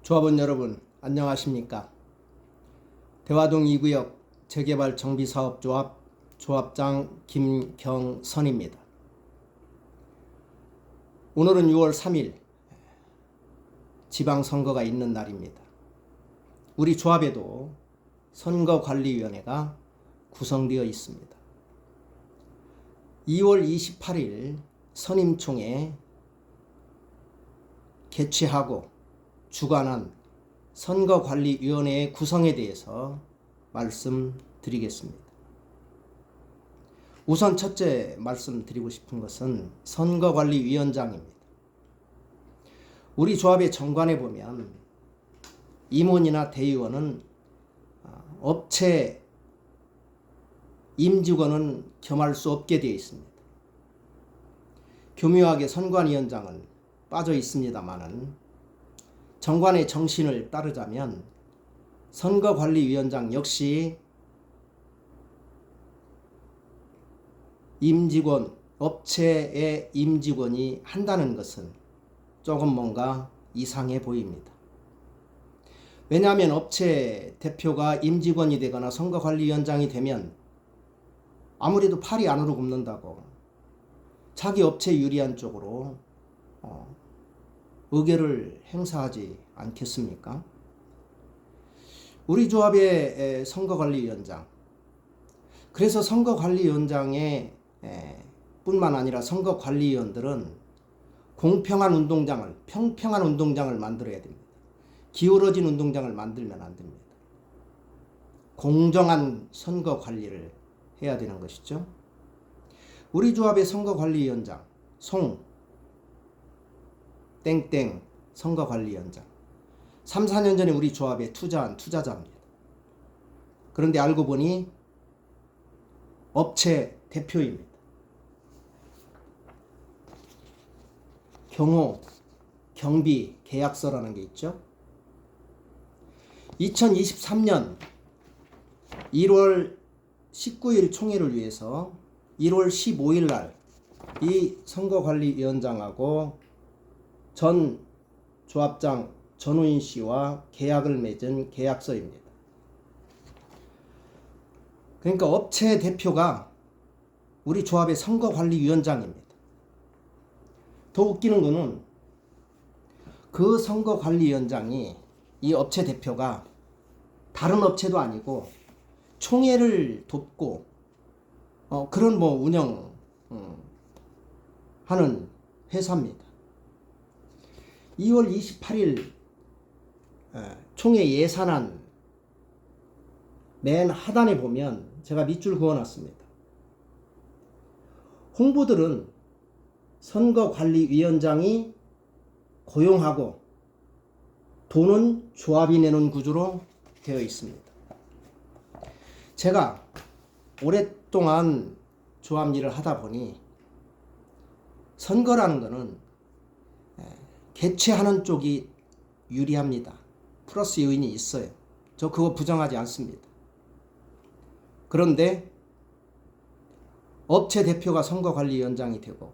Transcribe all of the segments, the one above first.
조합원 여러분 안녕하십니까? 대화동 2구역 재개발 정비사업조합 조합장 김경선입니다. 오늘은 6월 3일 지방선거가 있는 날입니다. 우리 조합에도 선거관리위원회가 구성되어 있습니다. 2월 28일 선임총회 개최하고 주관한 선거관리위원회의 구성에 대해서 말씀드리겠습니다. 우선 첫째 말씀드리고 싶은 것은 선거관리위원장입니다. 우리 조합의 정관에 보면 임원이나 대의원은 업체 임직원은 겸할 수 없게 되어 있습니다. 교묘하게 선관위원장은 빠져 있습니다만은 정관의 정신을 따르자면 선거관리위원장 역시 임직원, 업체의 임직원이 한다는 것은 조금 뭔가 이상해 보입니다. 왜냐하면 업체 대표가 임직원이 되거나 선거관리위원장이 되면 아무래도 팔이 안으로 굽는다고 자기 업체 유리한 쪽으로 의결을 행사하지 않겠습니까? 우리 조합의 선거관리위원장, 그래서 선거관리위원장의 뿐만 아니라 공평한 운동장을 만들어야 됩니다. 기울어진 운동장을 만들면 안 됩니다. 공정한 선거관리를 해야 되는 것이죠. 우리 조합의 선거관리위원장 땡땡 선거관리위원장 3, 4년 전에 우리 조합에 투자한 투자자입니다. 그런데 알고 보니 업체 대표입니다. 경비 계약서라는 게 있죠. 2023년 1월 19일 총회를 위해서 1월 15일 날 이 선거관리위원장하고 전 조합장 전우인 씨와 계약을 맺은 계약서입니다. 그러니까 업체 대표가 우리 조합의 선거관리위원장입니다. 더 웃기는 거는 그 선거관리위원장이 이 업체 대표가 다른 업체도 아니고 총회를 돕고 그런 운영 하는 회사입니다. 2월 28일 총회 예산안 맨 하단에 보면 제가 밑줄 그어놨습니다. 홍보들은 선거관리위원장이 고용하고 돈은 조합이 내는 구조로 되어 있습니다. 제가 오랫동안 조합 일을 하다 보니 선거라는 것은 개최하는 쪽이 유리합니다. 플러스 요인이 있어요. 저 그거 부정하지 않습니다. 그런데 업체 대표가 선거관리위원장이 되고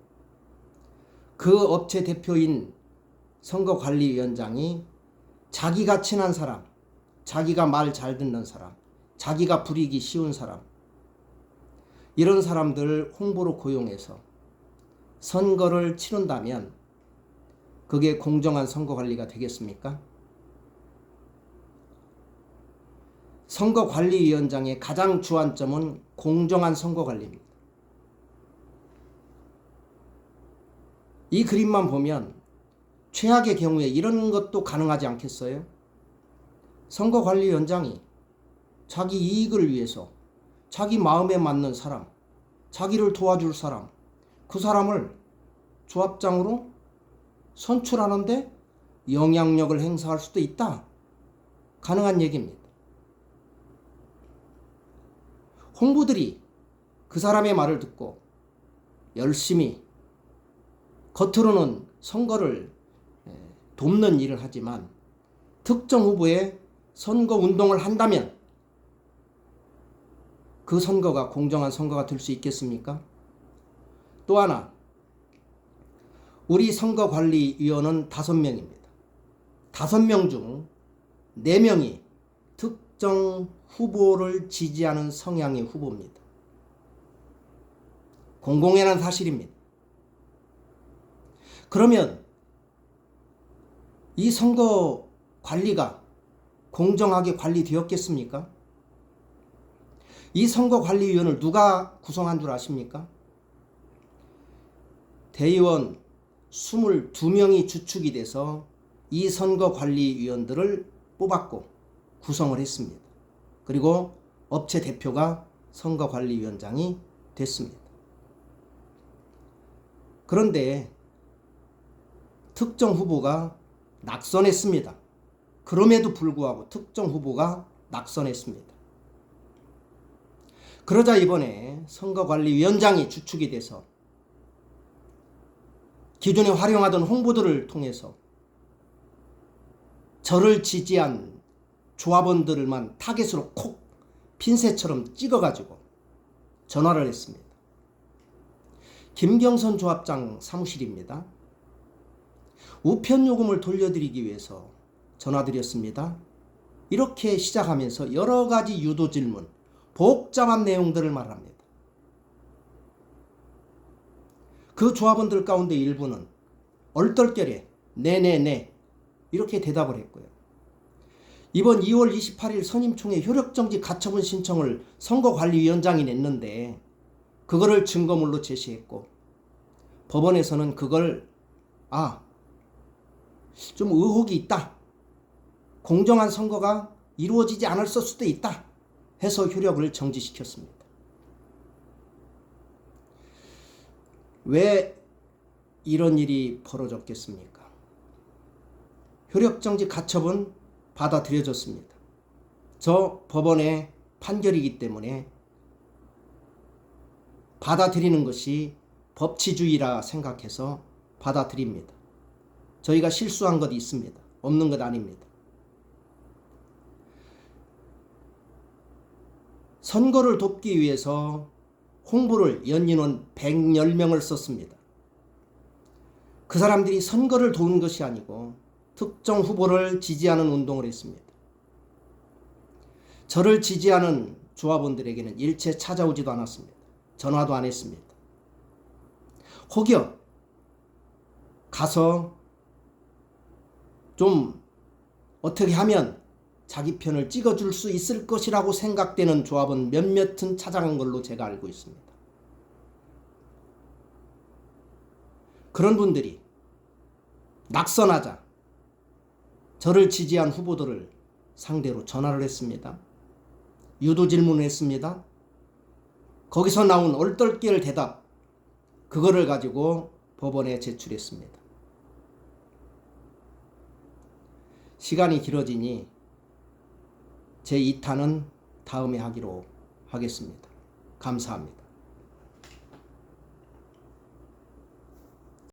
그 업체 대표인 선거관리위원장이 자기가 친한 사람, 자기가 말 잘 듣는 사람, 자기가 부리기 쉬운 사람, 이런 사람들 홍보로 고용해서 선거를 치른다면 그게 공정한 선거관리가 되겠습니까? 선거관리위원장의 가장 주안점은 공정한 선거관리입니다. 이 그림만 보면 최악의 경우에 이런 것도 가능하지 않겠어요? 선거관리위원장이 자기 이익을 위해서 자기 마음에 맞는 사람, 자기를 도와줄 사람, 그 사람을 조합장으로 선출하는데 영향력을 행사할 수도 있다. 가능한 얘기입니다. 홍보들이 그 사람의 말을 듣고 열심히 겉으로는 선거를 돕는 일을 하지만 특정 후보의 선거 운동을 한다면 그 선거가 공정한 선거가 될 수 있겠습니까? 또 하나, 우리 선거관리위원은 5명입니다. 5명 중 4명이 특정 후보를 지지하는 성향의 후보입니다. 공공연한 사실입니다. 그러면 이 선거 관리가 공정하게 관리되었겠습니까? 이 선거관리위원을 누가 구성한 줄 아십니까? 대의원 22명이 주축이 돼서 이 선거관리위원들을 뽑았고 구성을 했습니다. 그리고 업체 대표가 선거관리위원장이 됐습니다. 그런데 특정 후보가 낙선했습니다. 그럼에도 불구하고 특정 후보가 낙선했습니다. 그러자 이번에 선거관리위원장이 주축이 돼서 기존에 활용하던 홍보들을 통해서 저를 지지한 조합원들만 타겟으로 콕 핀셋처럼 찍어가지고 전화를 했습니다. 김경선 조합장 사무실입니다. 우편 요금을 돌려드리기 위해서 전화드렸습니다. 이렇게 시작하면서 여러 가지 유도 질문, 복잡한 내용들을 말합니다. 그 조합원들 가운데 일부는 얼떨결에 네네네 이렇게 대답을 했고요. 이번 2월 28일 선임총회 효력정지 가처분 신청을 선거관리위원장이 냈는데 그거를 증거물로 제시했고 법원에서는 그걸 좀 의혹이 있다. 공정한 선거가 이루어지지 않았을 수도 있다. 해서 효력을 정지시켰습니다. 왜 이런 일이 벌어졌겠습니까? 효력정지 가처분 받아들여졌습니다. 저 법원의 판결이기 때문에 받아들이는 것이 법치주의라 생각해서 받아들입니다. 저희가 실수한 것 있습니다. 없는 것 아닙니다. 선거를 돕기 위해서 홍보를 연인원 110명을 썼습니다. 그 사람들이 선거를 도운 것이 아니고 특정 후보를 지지하는 운동을 했습니다. 저를 지지하는 조합원들에게는 일체 찾아오지도 않았습니다. 전화도 안 했습니다. 혹여 가서 좀 어떻게 하면 자기 편을 찍어줄 수 있을 것이라고 생각되는 조합은 몇몇은 찾아간 걸로 제가 알고 있습니다. 그런 분들이 낙선하자 저를 지지한 후보들을 상대로 전화를 했습니다. 유도 질문을 했습니다. 거기서 나온 얼떨결 대답, 그거를 가지고 법원에 제출했습니다. 시간이 길어지니 제 2탄은 다음에 하기로 하겠습니다. 감사합니다.